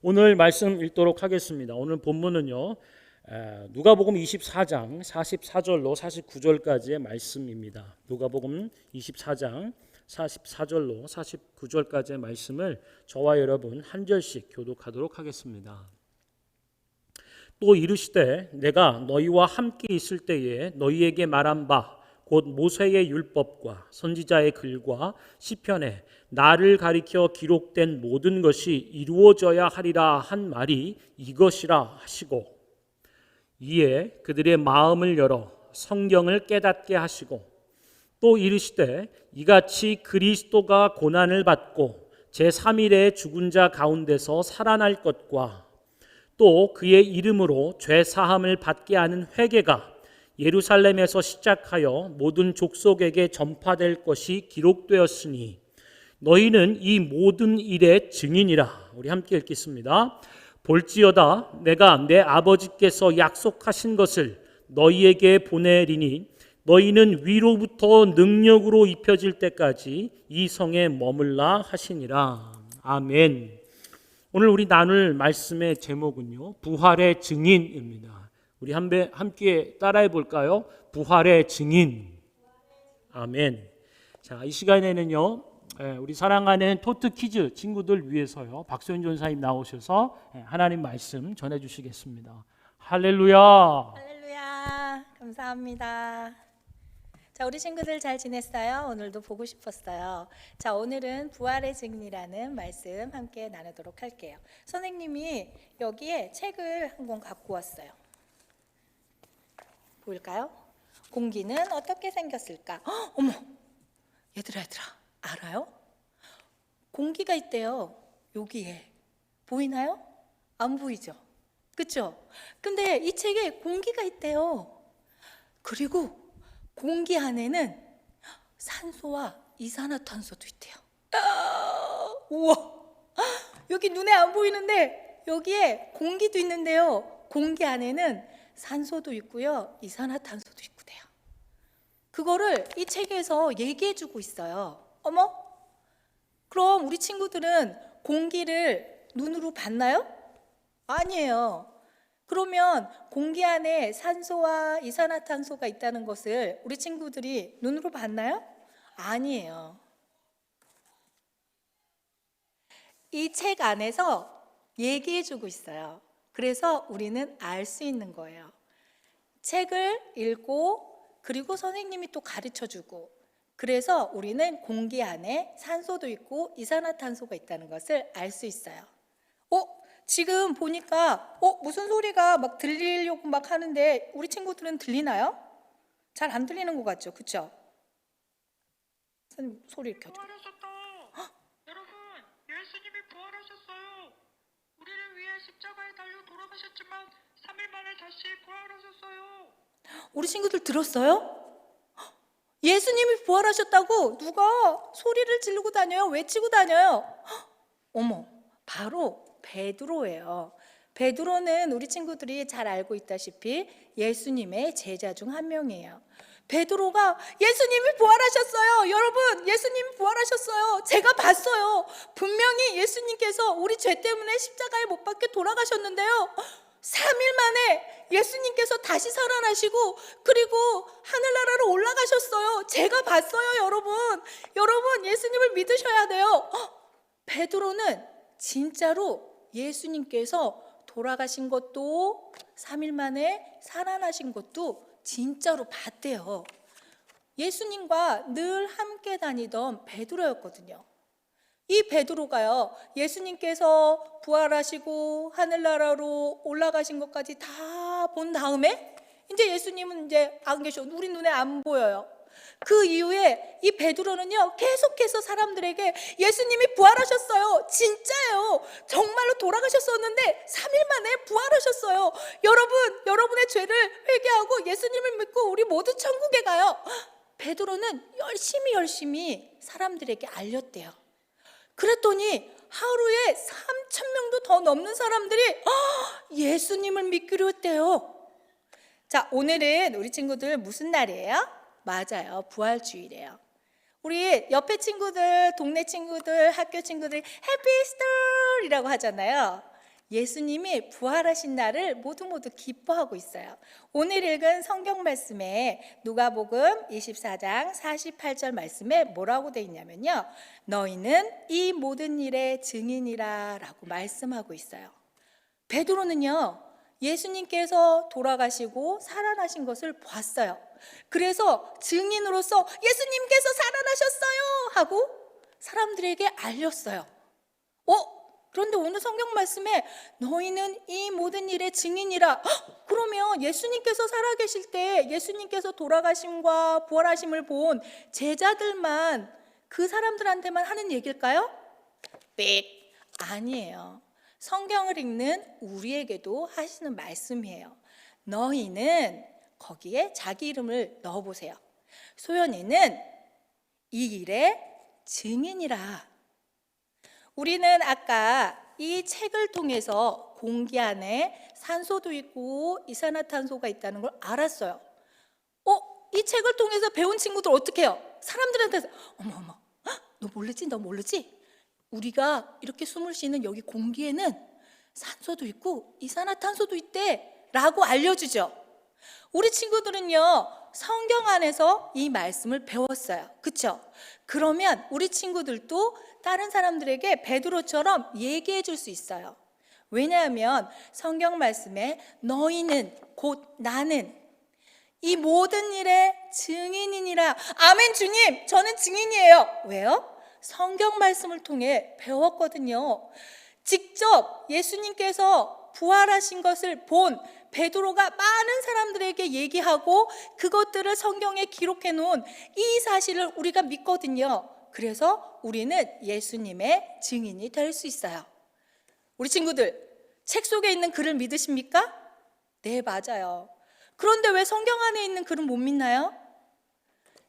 오늘 말씀 읽도록 하겠습니다. 오늘 본문은요, 누가복음 24장 44절로 49절까지의 말씀입니다. 누가복음 24장 44절로 49절까지의 말씀을 저와 여러분 한 절씩 교독하도록 하겠습니다. 또 이르시되 내가 너희와 함께 있을 때에 너희에게 말한 바 곧 모세의 율법과 선지자의 글과 시편에 나를 가리켜 기록된 모든 것이 이루어져야 하리라 한 말이 이것이라 하시고, 이에 그들의 마음을 열어 성경을 깨닫게 하시고, 또 이르시되 이같이 그리스도가 고난을 받고 제3일에 죽은 자 가운데서 살아날 것과 또 그의 이름으로 죄 사함을 받게 하는 회개가 예루살렘에서 시작하여 모든 족속에게 전파될 것이 기록되었으니 너희는 이 모든 일의 증인이라. 우리 함께 읽겠습니다. 볼지어다 내가 내 아버지께서 약속하신 것을 너희에게 보내리니 너희는 위로부터 능력으로 입혀질 때까지 이 성에 머물라 하시니라. 아멘. 오늘 우리 나눌 말씀의 제목은요, 부활의 증인입니다. 우리 함께 따라해 볼까요? 부활의 증인. 아멘. 자, 이 시간에는요, 우리 사랑하는 토트 키즈 친구들 위해서요, 박소연 전사님 나오셔서 하나님 말씀 전해 주시겠습니다. 할렐루야. 할렐루야. 감사합니다. 자, 우리 친구들 잘 지냈어요? 오늘도 보고 싶었어요. 자, 오늘은 부활의 증인이라는 말씀 함께 나누도록 할게요. 선생님이 여기에 책을 한 권 갖고 왔어요. 보일까요? 공기는 어떻게 생겼을까? 어머, 얘들아 알아요? 공기가 있대요. 여기에 보이나요? 안 보이죠? 그렇죠? 근데 이 책에 공기가 있대요. 그리고 공기 안에는 산소와 이산화탄소도 있대요. 우와, 여기 눈에 안 보이는데 여기에 공기도 있는데요, 공기 안에는 산소도 있고요, 이산화탄소도 있고요. 그거를 이 책에서 얘기해 주고 있어요. 어머, 그럼 우리 친구들은 공기를 눈으로 봤나요? 아니에요. 그러면 공기 안에 산소와 이산화탄소가 있다는 것을 우리 친구들이 눈으로 봤나요? 아니에요. 이 책 안에서 얘기해 주고 있어요. 그래서 우리는 알 수 있는 거예요. 책을 읽고 그리고 선생님이 또 가르쳐 주고, 그래서 우리는 공기 안에 산소도 있고 이산화탄소가 있다는 것을 알 수 있어요. 지금 보니까 무슨 소리가 막 들리려고 막 하는데 우리 친구들은 들리나요? 잘 안 들리는 것 같죠? 그렇죠? 선생님 소리 켜줘. 부활하셨다. 여러분, 예수님이 부활하셨어요. 우리를 위해 십자가에 달려 돌아가셨지만 3일 만에 다시 부활하셨어요. 우리 친구들 들었어요? 예수님이 부활하셨다고 누가 소리를 지르고 다녀요? 외치고 다녀요. 어머, 바로 베드로예요. 베드로는 우리 친구들이 잘 알고 있다시피 예수님의 제자 중 한 명이에요. 베드로가 예수님이 부활하셨어요. 여러분, 예수님이 부활하셨어요. 제가 봤어요. 분명히 예수님께서 우리 죄 때문에 십자가에 못 박혀 돌아가셨는데요, 3일 만에 예수님께서 다시 살아나시고 그리고 하늘나라로 올라가셨어요. 제가 봤어요. 여러분 예수님을 믿으셔야 돼요. 베드로는 진짜로 예수님께서 돌아가신 것도 3일 만에 살아나신 것도 진짜로 봤대요. 예수님과 늘 함께 다니던 베드로였거든요. 이 베드로가요, 예수님께서 부활하시고 하늘나라로 올라가신 것까지 다 본 다음에 이제 예수님은 이제 안 계셔. 우리 눈에 안 보여요. 그 이후에 이 베드로는요, 계속해서 사람들에게 예수님이 부활하셨어요. 진짜예요. 정말로 돌아가셨었는데 3일 만에 부활하셨어요. 여러분의 죄를 회개하고 예수님을 믿고 우리 모두 천국에 가요. 베드로는 열심히 사람들에게 알렸대요. 그랬더니 하루에 3,000명도 더 넘는 사람들이 예수님을 믿기로 했대요. 자, 오늘은 우리 친구들 무슨 날이에요? 맞아요, 부활주일이에요. 우리 옆에 친구들, 동네 친구들, 학교 친구들 해피 이스터이라고 하잖아요. 예수님이 부활하신 날을 모두 기뻐하고 있어요. 오늘 읽은 성경 말씀에 누가복음 24장 48절 말씀에 뭐라고 돼 있냐면요. 너희는 이 모든 일의 증인이라 라고 말씀하고 있어요. 베드로는요, 예수님께서 돌아가시고 살아나신 것을 봤어요. 그래서 증인으로서 예수님께서 살아나셨어요 하고 사람들에게 알렸어요. 그런데 오늘 성경 말씀에 너희는 이 모든 일의 증인이라. 그러면 예수님께서 살아계실 때 예수님께서 돌아가심과 부활하심을 본 제자들만, 그 사람들한테만 하는 얘기일까요? 삑! 아니에요. 성경을 읽는 우리에게도 하시는 말씀이에요. 너희는, 거기에 자기 이름을 넣어보세요. 소연이는 이 일의 증인이라. 우리는 아까 이 책을 통해서 공기 안에 산소도 있고 이산화탄소가 있다는 걸 알았어요. 이 책을 통해서 배운 친구들 어떻게 해요? 사람들한테 어머, 너 모르지? 우리가 이렇게 숨을 쉬는 여기 공기에는 산소도 있고 이산화탄소도 있대 라고 알려주죠. 우리 친구들은요, 성경 안에서 이 말씀을 배웠어요. 그렇죠? 그러면 우리 친구들도 다른 사람들에게 베드로처럼 얘기해 줄 수 있어요. 왜냐하면 성경 말씀에 너희는, 곧 나는 이 모든 일의 증인이니라. 아멘. 주님, 저는 증인이에요. 왜요? 성경 말씀을 통해 배웠거든요. 직접 예수님께서 부활하신 것을 본 베드로가 많은 사람들에게 얘기하고 그것들을 성경에 기록해 놓은 이 사실을 우리가 믿거든요. 그래서 우리는 예수님의 증인이 될 수 있어요. 우리 친구들, 책 속에 있는 글을 믿으십니까? 네, 맞아요. 그런데 왜 성경 안에 있는 글은 못 믿나요?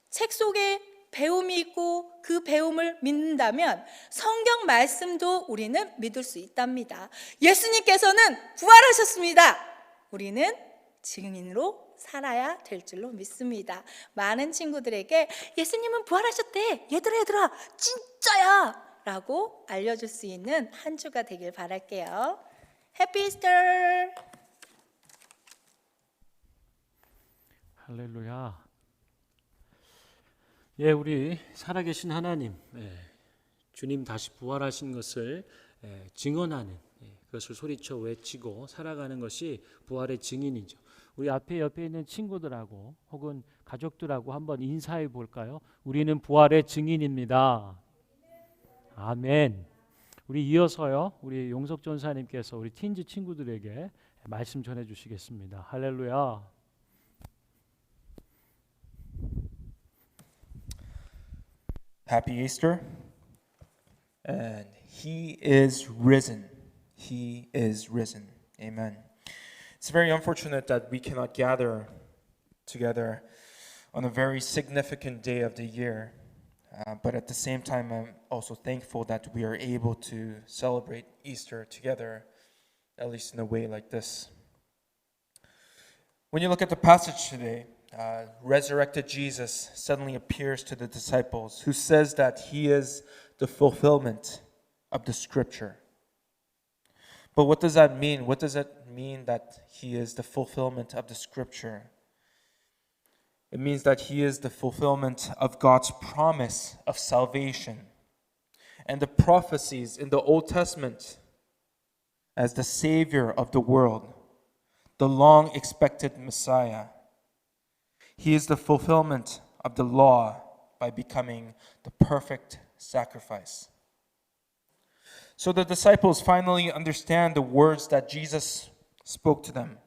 책 속에 배움이 있고 그 배움을 믿는다면 성경 말씀도 우리는 믿을 수 있답니다. 예수님께서는 부활하셨습니다. 우리는 증인으로 살아야 될 줄로 믿습니다. 많은 친구들에게 예수님은 부활하셨대. 얘들아 진짜야 라고 알려줄 수 있는 한 주가 되길 바랄게요. 해피 이스터. 할렐루야. 예, 우리 살아계신 하나님, 주님 다시 부활하신 것을 증언하는, 그것을 소리쳐 외치고 살아가는 것이 부활의 증인이죠. 우리 옆에 있는 친구들하고 혹은 가족들하고 한번 인사해 볼까요? 우리는 부활의 증인입니다. 아멘. 우리 이어서요, 우리 용석 전사님께서 우리 틴즈 친구들에게 말씀 전해 주시겠습니다. 할렐루야. Happy Easter. And He is risen. He is risen. Amen. It's very unfortunate that we cannot gather together on a very significant day of the year. But at the same time, I'm also thankful that we are able to celebrate Easter together, at least in a way like this. When you look at the passage today, resurrected Jesus suddenly appears to the disciples, who says that he is the fulfillment of the scripture. But what does that mean? What does it mean that he is the fulfillment of the scripture? It means that he is the fulfillment of God's promise of salvation and the prophecies in the Old Testament as the Savior of the world, the long-expected Messiah. He is the fulfillment of the law by becoming the perfect sacrifice. So the disciples finally understand the words that Jesus spoke to them.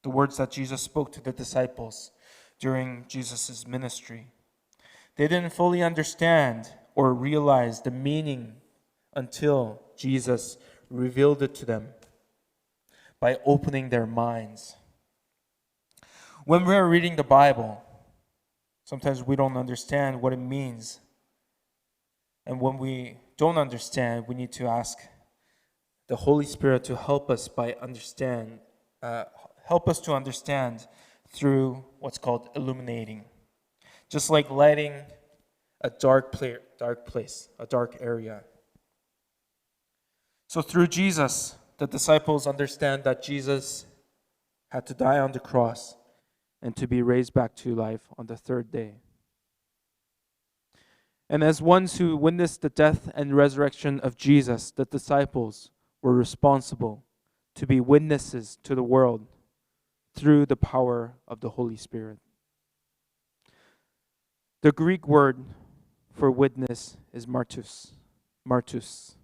The words that Jesus spoke to the disciples during Jesus' ministry. They didn't fully understand or realize the meaning until Jesus revealed it to them by opening their minds. When we're reading the Bible, sometimes we don't understand what it means. And when we don't understand, we need to ask the Holy Spirit to help us to understand through what's called illuminating. Just like lighting a dark place, a dark area. So through Jesus, the disciples understand that Jesus had to die on the cross and to be raised back to life on the third day. And as ones who witnessed the death and resurrection of Jesus, the disciples were responsible to be witnesses to the world through the power of the Holy Spirit. The Greek word for witness is martus. Martus.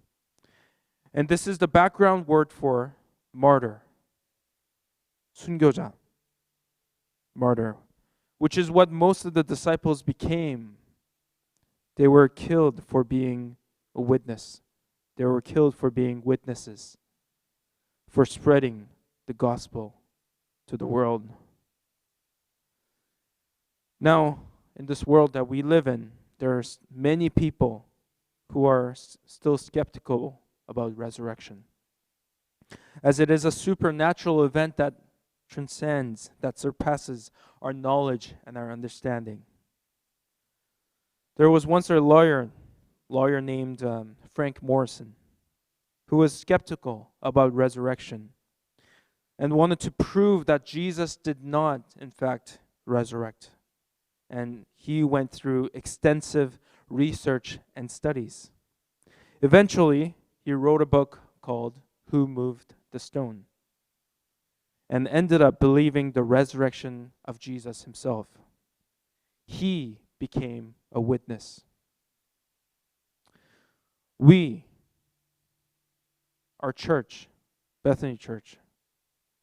And this is the background word for martyr. 순교자. Martyr. Which is what most of the disciples became. They were killed for being a witness. They were killed for being witnesses, for spreading the gospel to the world. Now, in this world that we live in, there's many people who are still skeptical about resurrection, as it is a supernatural event that transcends, that surpasses our knowledge and our understanding. There was once a lawyer named Frank Morrison, who was skeptical about resurrection and wanted to prove that Jesus did not, in fact, resurrect. And he went through extensive research and studies. Eventually, he wrote a book called Who Moved the Stone, and ended up believing the resurrection of Jesus himself. He became a witness. We, our church, Bethany Church,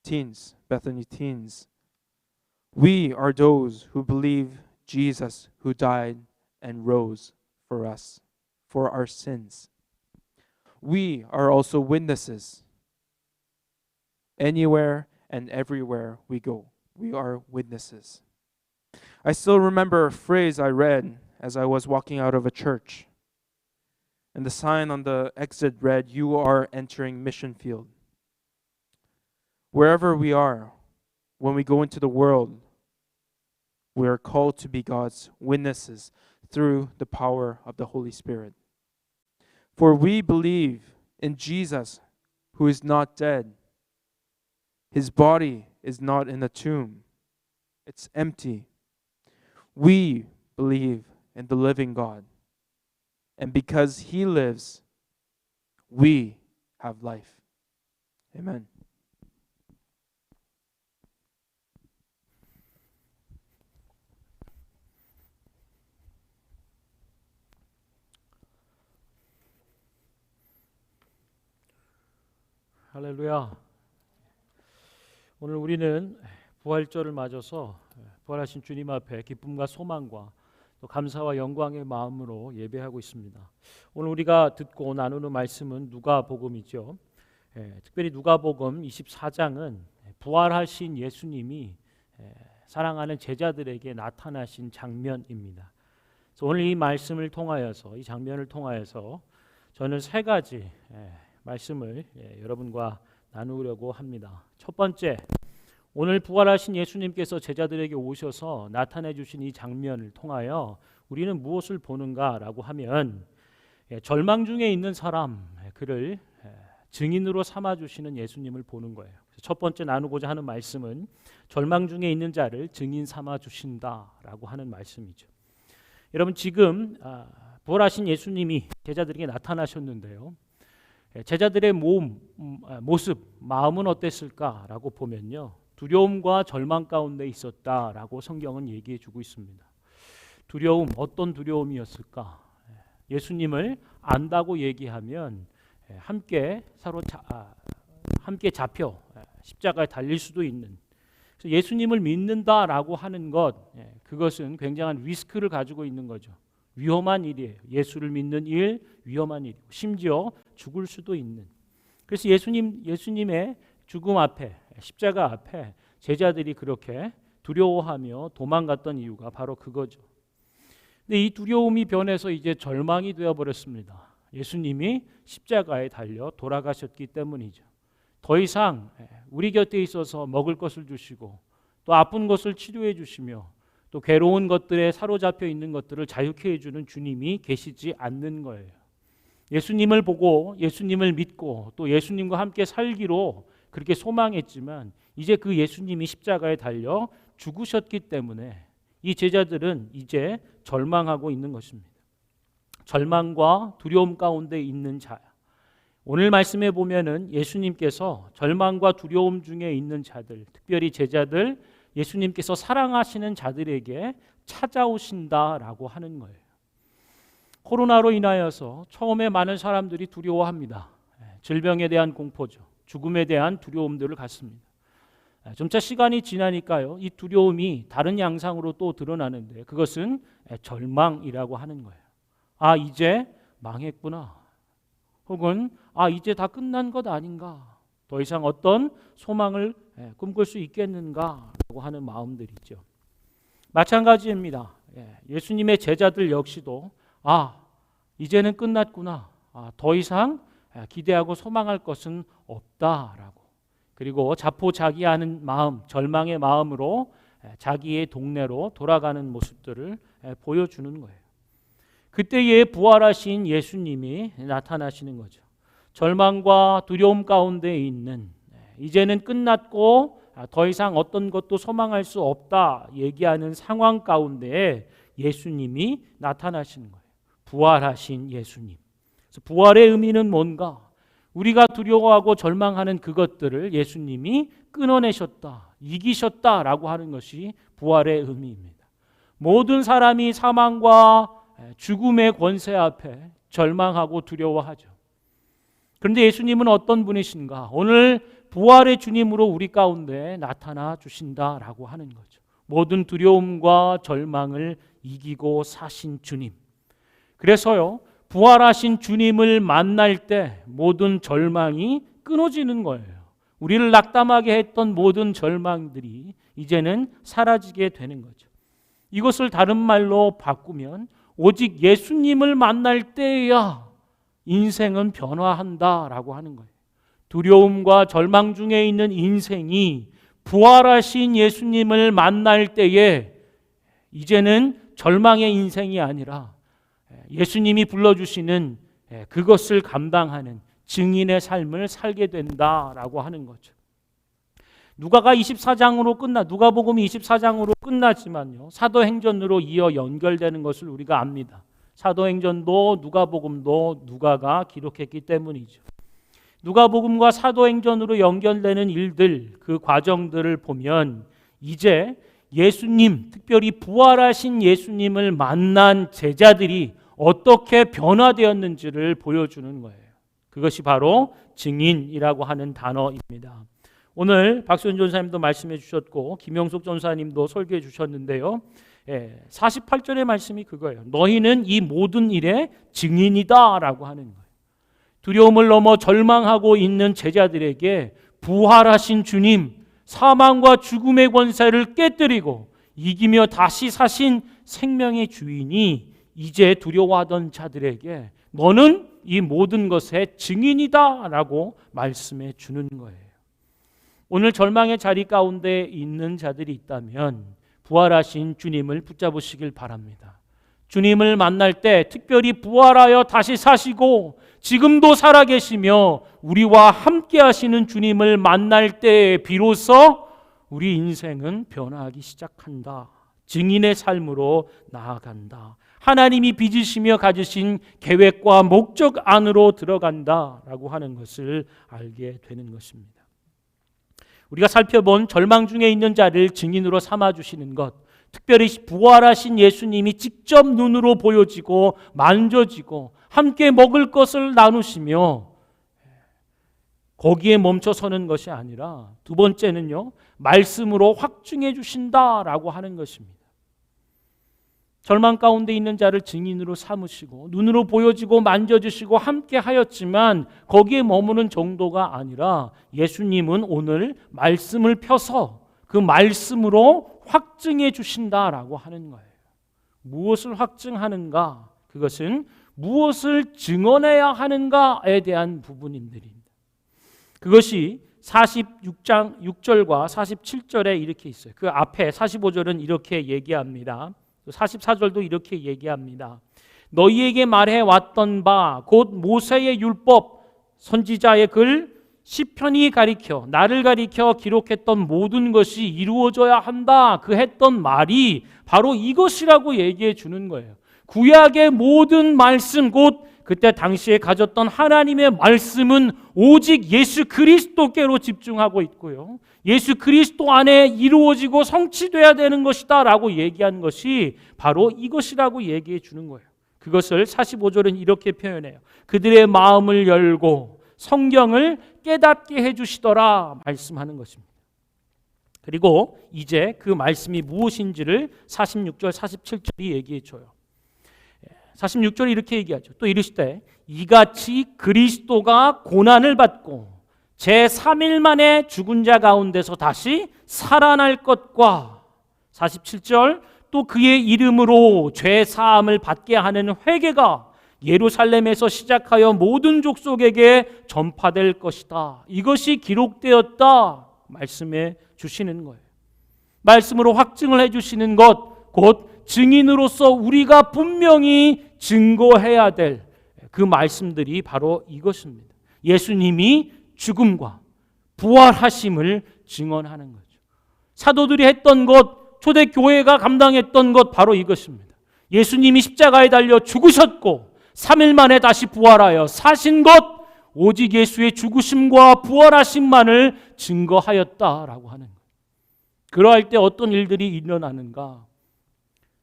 teens, Bethany teens, we are those who believe Jesus, who died and rose for us, for our sins. We are also witnesses. Anywhere and everywhere we go, we are witnesses. I still remember a phrase I read as I was walking out of a church. And the sign on the exit read, "You are entering mission field." Wherever we are, when we go into the world, we are called to be God's witnesses through the power of the Holy Spirit. For we believe in Jesus, who is not dead. His body is not in a tomb. It's empty. We believe in the living God. And because He lives, we have life. Amen. 할렐루야. 오늘 우리는 부활절을 맞아서 부활하신 주님 앞에 기쁨과 소망과 또 감사와 영광의 마음으로 예배하고 있습니다. 오늘 우리가 듣고 나누는 말씀은 누가복음이죠. 특별히 누가복음 24장은 부활하신 예수님이 사랑하는 제자들에게 나타나신 장면입니다. 그래서 오늘 이 말씀을 통하여서, 이 장면을 통하여서 저는 세 가지 말씀을 여러분과 나누려고 합니다. 첫 번째, 오늘 부활하신 예수님께서 제자들에게 오셔서 나타내 주신 이 장면을 통하여 우리는 무엇을 보는가라고 하면 절망 중에 있는 사람, 그를 증인으로 삼아 주시는 예수님을 보는 거예요. 첫 번째 나누고자 하는 말씀은 절망 중에 있는 자를 증인 삼아 주신다라고 하는 말씀이죠. 여러분, 지금 부활하신 예수님이 제자들에게 나타나셨는데요. 제자들의 모습, 마음은 어땠을까라고 보면요, 두려움과 절망 가운데 있었다라고 성경은 얘기해 주고 있습니다. 두려움, 어떤 두려움이었을까? 예수님을 안다고 얘기하면 함께 잡혀 십자가에 달릴 수도 있는, 그래서 예수님을 믿는다라고 하는 것, 그것은 굉장한 리스크를 가지고 있는 거죠. 위험한 일이에요. 예수를 믿는 일, 위험한 일이고 심지어 죽을 수도 있는. 그래서 예수님의 죽음 앞에, 십자가 앞에 제자들이 그렇게 두려워하며 도망갔던 이유가 바로 그거죠. 근데 이 두려움이 변해서 이제 절망이 되어버렸습니다. 예수님이 십자가에 달려 돌아가셨기 때문이죠. 더 이상 우리 곁에 있어서 먹을 것을 주시고 또 아픈 것을 치료해 주시며 또 괴로운 것들에 사로잡혀 있는 것들을 자유케 해주는 주님이 계시지 않는 거예요. 예수님을 보고 예수님을 믿고 또 예수님과 함께 살기로 그렇게 소망했지만 이제 그 예수님이 십자가에 달려 죽으셨기 때문에 이 제자들은 이제 절망하고 있는 것입니다. 절망과 두려움 가운데 있는 자. 오늘 말씀에 보면은 예수님께서 절망과 두려움 중에 있는 자들, 특별히 제자들, 예수님께서 사랑하시는 자들에게 찾아오신다라고 하는 거예요. 코로나로 인하여서 처음에 많은 사람들이 두려워합니다. 질병에 대한 공포죠. 죽음에 대한 두려움들을 갖습니다. 점차 시간이 지나니까요, 이 두려움이 다른 양상으로 또 드러나는데 그것은 절망이라고 하는 거예요. 아, 이제 망했구나. 혹은 아, 이제 다 끝난 것 아닌가. 더 이상 어떤 소망을 꿈꿀 수 있겠는가라고 하는 마음들이죠. 마찬가지입니다. 예수님의 제자들 역시도 아, 이제는 끝났구나. 더 이상 기대하고 소망할 것은 없다라고. 그리고 자포자기하는 마음, 절망의 마음으로 자기의 동네로 돌아가는 모습들을 보여주는 거예요. 그때에 부활하신 예수님이 나타나시는 거죠. 절망과 두려움 가운데 있는, 이제는 끝났고 더 이상 어떤 것도 소망할 수 없다 얘기하는 상황 가운데 예수님이 나타나시는 거예요. 부활하신 예수님. 그래서 부활의 의미는 뭔가? 우리가 두려워하고 절망하는 그것들을 예수님이 끊어내셨다, 이기셨다라고 하는 것이 부활의 의미입니다. 모든 사람이 사망과 죽음의 권세 앞에 절망하고 두려워하죠. 그런데 예수님은 어떤 분이신가? 오늘 부활의 주님으로 우리 가운데 나타나 주신다라고 하는 거죠. 모든 두려움과 절망을 이기고 사신 주님. 그래서요, 부활하신 주님을 만날 때 모든 절망이 끊어지는 거예요. 우리를 낙담하게 했던 모든 절망들이 이제는 사라지게 되는 거죠. 이것을 다른 말로 바꾸면 오직 예수님을 만날 때야 인생은 변화한다라고 하는 거예요. 두려움과 절망 중에 있는 인생이 부활하신 예수님을 만날 때에 이제는 절망의 인생이 아니라 예수님이 불러주시는 그것을 감당하는 증인의 삶을 살게 된다라고 하는 거죠. 누가복음 24장으로 끝나지만요, 사도행전으로 이어 연결되는 것을 우리가 압니다. 사도행전도 누가복음도 누가가 기록했기 때문이죠. 누가복음과 사도행전으로 연결되는 일들, 그 과정들을 보면 이제 예수님, 특별히 부활하신 예수님을 만난 제자들이 어떻게 변화되었는지를 보여주는 거예요. 그것이 바로 증인이라고 하는 단어입니다. 오늘 박수현 전사님도 말씀해 주셨고 김영숙 전사님도 설교해 주셨는데요. 48절의 말씀이 그거예요. 너희는 이 모든 일의 증인이다 라고 하는 거예요. 두려움을 넘어 절망하고 있는 제자들에게 부활하신 주님, 사망과 죽음의 권세를 깨뜨리고 이기며 다시 사신 생명의 주인이 이제 두려워하던 자들에게 너는 이 모든 것의 증인이다 라고 말씀해 주는 거예요. 오늘 절망의 자리 가운데 있는 자들이 있다면 부활하신 주님을 붙잡으시길 바랍니다. 주님을 만날 때 특별히 부활하여 다시 사시고 지금도 살아계시며 우리와 함께 하시는 주님을 만날 때 비로소 우리 인생은 변화하기 시작한다. 증인의 삶으로 나아간다. 하나님이 빚으시며 가지신 계획과 목적 안으로 들어간다라고 하는 것을 알게 되는 것입니다. 우리가 살펴본 절망 중에 있는 자를 증인으로 삼아주시는 것, 특별히 부활하신 예수님이 직접 눈으로 보여지고 만져지고 함께 먹을 것을 나누시며 거기에 멈춰서는 것이 아니라 두 번째는요, 말씀으로 확증해 주신다라고 하는 것입니다. 절망 가운데 있는 자를 증인으로 삼으시고 눈으로 보여지고 만져주시고 함께 하였지만 거기에 머무는 정도가 아니라 예수님은 오늘 말씀을 펴서 그 말씀으로 확증해 주신다라고 하는 거예요. 무엇을 확증하는가? 그것은 무엇을 증언해야 하는가에 대한 부분들입니다. 그것이 46장 6절과 47절에 이렇게 있어요. 그 앞에 45절은 이렇게 얘기합니다. 44절도 이렇게 얘기합니다. 너희에게 말해 왔던 바 곧 모세의 율법 선지자의 글 시편이 가리켜 나를 가리켜 기록했던 모든 것이 이루어져야 한다. 그 했던 말이 바로 이것이라고 얘기해 주는 거예요. 구약의 모든 말씀 곧 그때 당시에 가졌던 하나님의 말씀은 오직 예수 그리스도께로 집중하고 있고요. 예수 그리스도 안에 이루어지고 성취돼야 되는 것이다 라고 얘기한 것이 바로 이것이라고 얘기해 주는 거예요. 그것을 45절은 이렇게 표현해요. 그들의 마음을 열고 성경을 깨닫게 해주시더라 말씀하는 것입니다. 그리고 이제 그 말씀이 무엇인지를 46절, 47절이 얘기해 줘요. 46절이 이렇게 얘기하죠. 또 이르시되 이같이 그리스도가 고난을 받고 제3일 만에 죽은 자 가운데서 다시 살아날 것과 47절 또 그의 이름으로 죄 사함을 받게 하는 회개가 예루살렘에서 시작하여 모든 족속에게 전파될 것이다. 이것이 기록되었다 말씀해 주시는 거예요. 말씀으로 확증을 해 주시는 것 곧 증인으로서 우리가 분명히 증거해야 될 그 말씀들이 바로 이것입니다. 예수님이 죽음과 부활하심을 증언하는 거죠. 사도들이 했던 것, 초대교회가 감당했던 것 바로 이것입니다. 예수님이 십자가에 달려 죽으셨고 3일 만에 다시 부활하여 사신 것 오직 예수의 죽으심과 부활하심만을 증거하였다라고 하는 거예요. 그러할 때 어떤 일들이 일어나는가?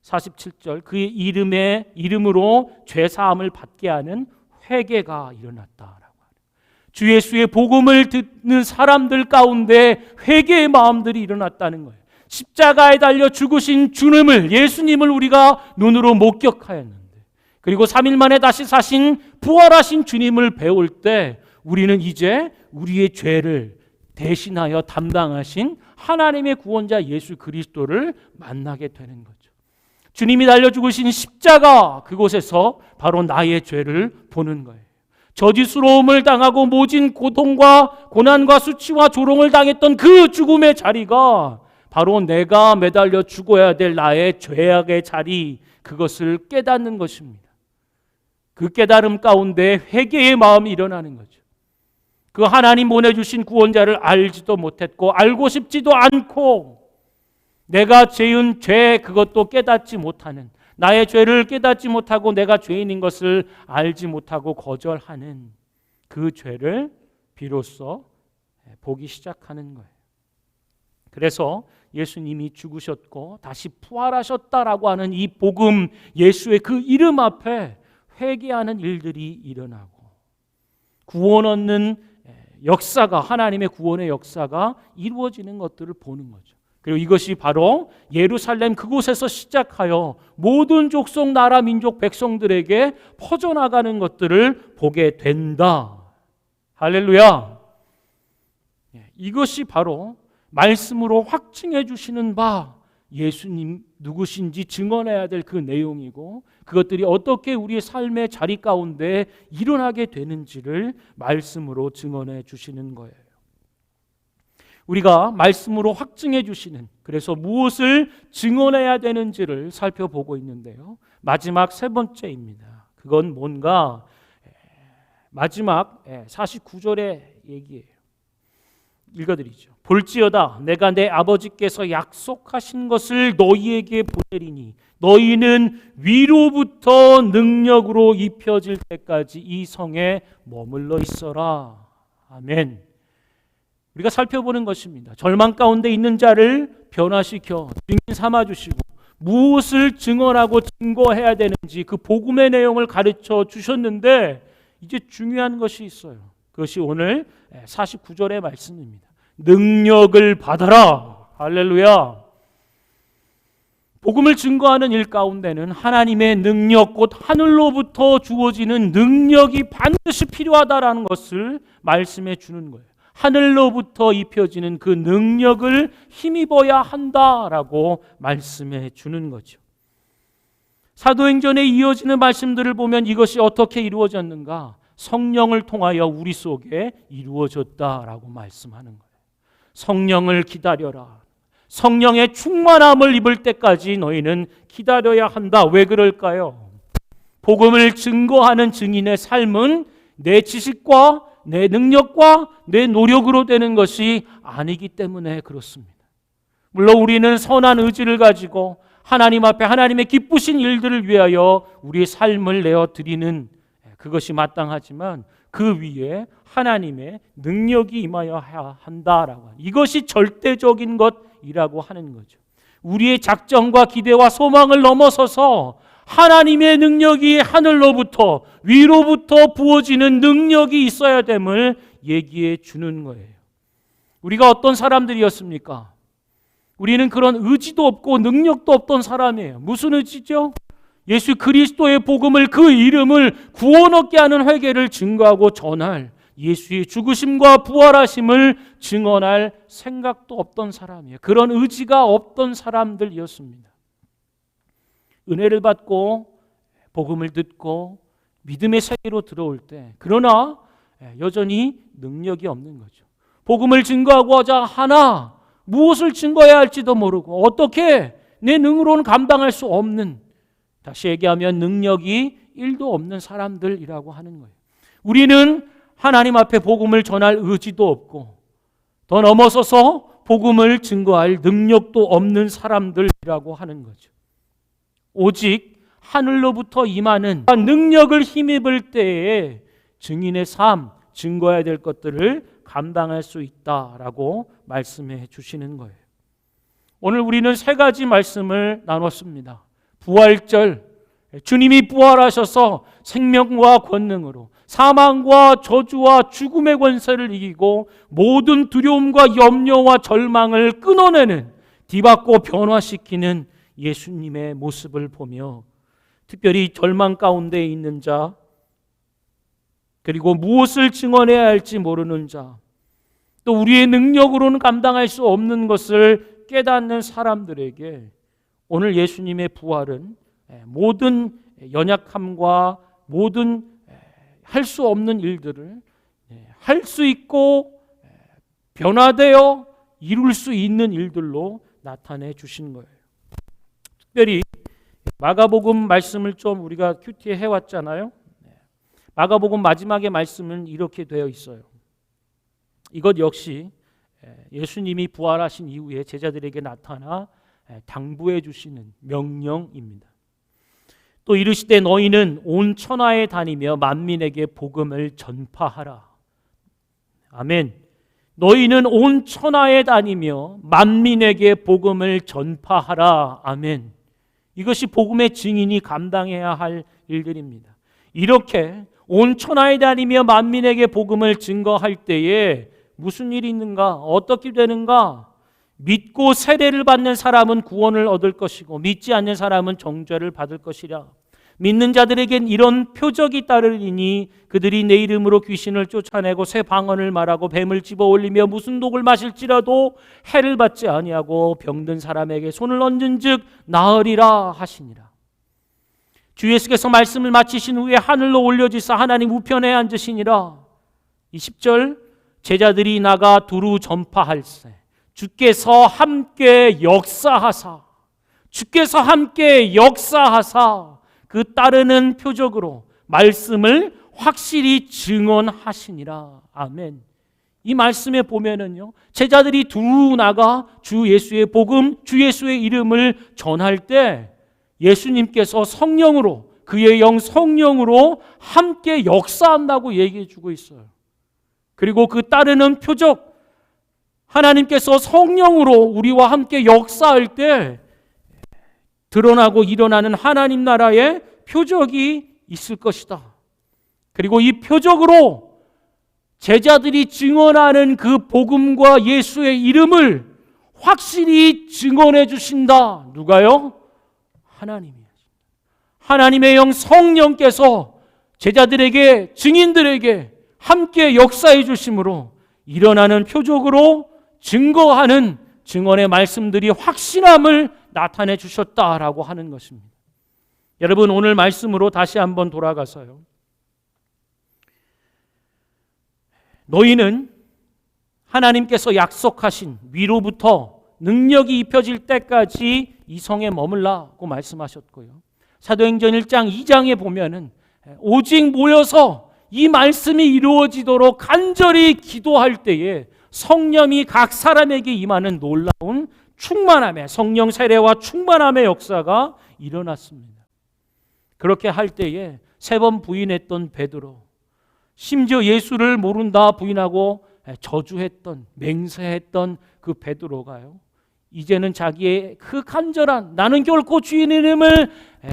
47절 그의 이름으로 죄사함을 받게 하는 회개가 일어났다라고 하는 주 예수의 복음을 듣는 사람들 가운데 회개의 마음들이 일어났다는 거예요. 십자가에 달려 죽으신 주님을 예수님을 우리가 눈으로 목격하였는데 그리고 3일 만에 다시 사신 부활하신 주님을 배울 때 우리는 이제 우리의 죄를 대신하여 담당하신 하나님의 구원자 예수 그리스도를 만나게 되는 거죠. 주님이 달려 죽으신 십자가 그곳에서 바로 나의 죄를 보는 거예요. 저지스러움을 당하고 모진 고통과 고난과 수치와 조롱을 당했던 그 죽음의 자리가 바로 내가 매달려 죽어야 될 나의 죄악의 자리, 그것을 깨닫는 것입니다. 그 깨달음 가운데 회개의 마음이 일어나는 거죠. 그 하나님 보내주신 구원자를 알지도 못했고 알고 싶지도 않고 내가 지은 죄 그것도 깨닫지 못하는 나의 죄를 깨닫지 못하고 내가 죄인인 것을 알지 못하고 거절하는 그 죄를 비로소 보기 시작하는 거예요. 그래서 예수님이 죽으셨고 다시 부활하셨다라고 하는 이 복음 예수의 그 이름 앞에 회개하는 일들이 일어나고 구원 얻는 역사가 하나님의 구원의 역사가 이루어지는 것들을 보는 거죠. 그리고 이것이 바로 예루살렘 그곳에서 시작하여 모든 족속, 나라, 민족, 백성들에게 퍼져나가는 것들을 보게 된다. 할렐루야. 이것이 바로 말씀으로 확증해 주시는 바 예수님 누구신지 증언해야 될 그 내용이고 그것들이 어떻게 우리의 삶의 자리 가운데 일어나게 되는지를 말씀으로 증언해 주시는 거예요. 우리가 말씀으로 확증해 주시는 그래서 무엇을 증언해야 되는지를 살펴보고 있는데요. 마지막 세 번째입니다. 그건 뭔가 마지막 49절의 얘기예요. 읽어드리죠. 볼지어다 내가 내 아버지께서 약속하신 것을 너희에게 보내리니 너희는 위로부터 능력으로 입혀질 때까지 이 성에 머물러 있어라. 아멘. 우리가 살펴보는 것입니다. 절망 가운데 있는 자를 변화시켜 증인 삼아주시고 무엇을 증언하고 증거해야 되는지 그 복음의 내용을 가르쳐 주셨는데 이제 중요한 것이 있어요. 그것이 오늘 49절의 말씀입니다. 능력을 받아라. 할렐루야. 복음을 증거하는 일 가운데는 하나님의 능력 곧 하늘로부터 주어지는 능력이 반드시 필요하다라는 것을 말씀해 주는 거예요. 하늘로부터 입혀지는 그 능력을 힘입어야 한다라고 말씀해 주는 거죠. 사도행전에 이어지는 말씀들을 보면 이것이 어떻게 이루어졌는가? 성령을 통하여 우리 속에 이루어졌다라고 말씀하는 거예요. 성령을 기다려라. 성령의 충만함을 입을 때까지 너희는 기다려야 한다. 왜 그럴까요? 복음을 증거하는 증인의 삶은 내 지식과 내 능력과 내 노력으로 되는 것이 아니기 때문에 그렇습니다. 물론 우리는 선한 의지를 가지고 하나님 앞에 하나님의 기쁘신 일들을 위하여 우리의 삶을 내어드리는 그것이 마땅하지만 그 위에 하나님의 능력이 임하여야 한다라고 하는, 이것이 절대적인 것이라고 하는 거죠. 우리의 작정과 기대와 소망을 넘어서서 하나님의 능력이 하늘로부터 위로부터 부어지는 능력이 있어야 됨을 얘기해 주는 거예요. 우리가 어떤 사람들이었습니까? 우리는 그런 의지도 없고 능력도 없던 사람이에요. 무슨 의지죠? 예수 그리스도의 복음을, 그 이름을, 구원 얻게 하는 회개를 증거하고 전할, 예수의 죽으심과 부활하심을 증언할 생각도 없던 사람이에요. 그런 의지가 없던 사람들이었습니다. 은혜를 받고 복음을 듣고 믿음의 세계로 들어올 때, 그러나 여전히 능력이 없는 거죠. 복음을 증거하고자 하나 무엇을 증거해야 할지도 모르고 어떻게 내 능으로는 감당할 수 없는, 다시 얘기하면 능력이 1도 없는 사람들이라고 하는 거예요. 우리는 하나님 앞에 복음을 전할 의지도 없고 더 넘어서서 복음을 증거할 능력도 없는 사람들이라고 하는 거죠. 오직 하늘로부터 임하는 능력을 힘입을 때에 증인의 삶, 증거해야 될 것들을 감당할 수 있다라고 말씀해 주시는 거예요. 오늘 우리는 세 가지 말씀을 나눴습니다. 부활절, 주님이 부활하셔서 생명과 권능으로 사망과 저주와 죽음의 권세를 이기고 모든 두려움과 염려와 절망을 끊어내는, 뒤바꿔 변화시키는 예수님의 모습을 보며 특별히 절망 가운데 있는 자, 그리고 무엇을 증언해야 할지 모르는 자, 또 우리의 능력으로는 감당할 수 없는 것을 깨닫는 사람들에게 오늘 예수님의 부활은 모든 연약함과 모든 할 수 없는 일들을 할 수 있고 변화되어 이룰 수 있는 일들로 나타내 주신 거예요. 특별히 마가복음 말씀을 좀 우리가 큐티에 해왔잖아요. 마가복음 마지막의 말씀은 이렇게 되어 있어요. 이것 역시 예수님이 부활하신 이후에 제자들에게 나타나 당부해 주시는 명령입니다. 또 이르시되 너희는 온 천하에 다니며 만민에게 복음을 전파하라. 아멘. 너희는 온 천하에 다니며 만민에게 복음을 전파하라. 아멘. 이것이 복음의 증인이 감당해야 할 일들입니다. 이렇게 온 천하에 다니며 만민에게 복음을 증거할 때에 무슨 일이 있는가? 어떻게 되는가? 믿고 세례를 받는 사람은 구원을 얻을 것이고 믿지 않는 사람은 정죄를 받을 것이라. 믿는 자들에겐 이런 표적이 따르리니 그들이 내 이름으로 귀신을 쫓아내고 새 방언을 말하고 뱀을 집어 올리며 무슨 독을 마실지라도 해를 받지 아니하고 병든 사람에게 손을 얹은즉 나으리라 하시니라. 주 예수께서 말씀을 마치신 후에 하늘로 올려지사 하나님 우편에 앉으시니라. 20절 제자들이 나가 두루 전파할세 주께서 함께 역사하사 그 따르는 표적으로 말씀을 확실히 증언하시니라. 아멘. 이 말씀에 보면은요, 제자들이 두루 나가 주 예수의 복음, 주 예수의 이름을 전할 때 예수님께서 성령으로, 그의 영 성령으로 함께 역사한다고 얘기해 주고 있어요. 그리고 그 따르는 표적, 하나님께서 성령으로 우리와 함께 역사할 때 드러나고 일어나는 하나님 나라의 표적이 있을 것이다. 그리고 이 표적으로 제자들이 증언하는 그 복음과 예수의 이름을 확실히 증언해 주신다. 누가요? 하나님이요. 하나님의 영 성령께서 제자들에게, 증인들에게 함께 역사해 주심으로 일어나는 표적으로 증거하는 증언의 말씀들이 확신함을 나타내 주셨다라고 하는 것입니다. 여러분, 오늘 말씀으로 다시 한번 돌아가서요, 너희는 하나님께서 약속하신 위로부터 능력이 입혀질 때까지 이 성에 머물라고 말씀하셨고요, 사도행전 1장 2장에 보면은 오직 모여서 이 말씀이 이루어지도록 간절히 기도할 때에 성령이 각 사람에게 임하는 놀라운 충만함의 성령 세례와 충만함의 역사가 일어났습니다. 그렇게 할 때에 3번 부인했던 베드로, 심지어 예수를 모른다 부인하고 저주했던, 맹세했던 그 베드로가요, 이제는 자기의 그 간절한 나는 결코 주인의 이름을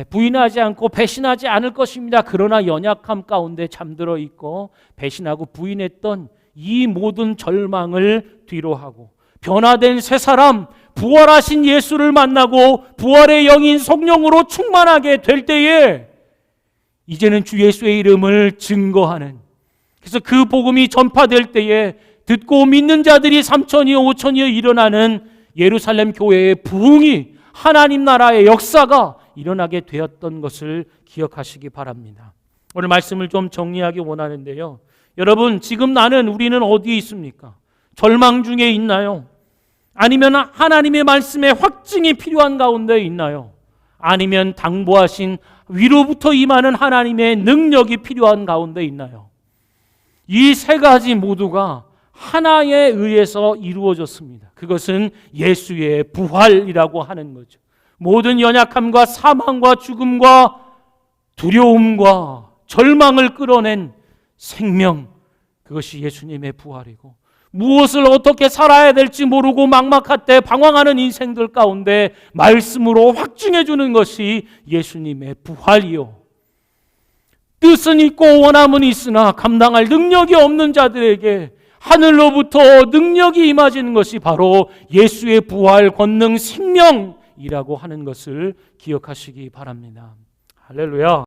부인하지 않고 배신하지 않을 것입니다. 그러나 연약함 가운데 잠들어 있고 배신하고 부인했던 이 모든 절망을 뒤로하고 변화된 새 사람, 부활하신 예수를 만나고 부활의 영인 성령으로 충만하게 될 때에 이제는 주 예수의 이름을 증거하는, 그래서 그 복음이 전파될 때에 듣고 믿는 자들이 3천이요 5천이요 일어나는 예루살렘 교회의 부흥이, 하나님 나라의 역사가 일어나게 되었던 것을 기억하시기 바랍니다. 오늘 말씀을 좀 정리하기 원하는데요, 여러분, 지금 우리는 어디에 있습니까? 절망 중에 있나요? 아니면 하나님의 말씀에 확증이 필요한 가운데 있나요? 아니면 당부하신 위로부터 임하는 하나님의 능력이 필요한 가운데 있나요? 이 3가지 모두가 하나에 의해서 이루어졌습니다. 그것은 예수의 부활이라고 하는 거죠. 모든 연약함과 사망과 죽음과 두려움과 절망을 끌어낸 생명, 그것이 예수님의 부활이고, 무엇을 어떻게 살아야 될지 모르고 막막할 때 방황하는 인생들 가운데 말씀으로 확증해 주는 것이 예수님의 부활이요, 뜻은 있고 원함은 있으나 감당할 능력이 없는 자들에게 하늘로부터 능력이 임하시는 것이 바로 예수의 부활, 권능, 생명이라고 하는 것을 기억하시기 바랍니다. 할렐루야.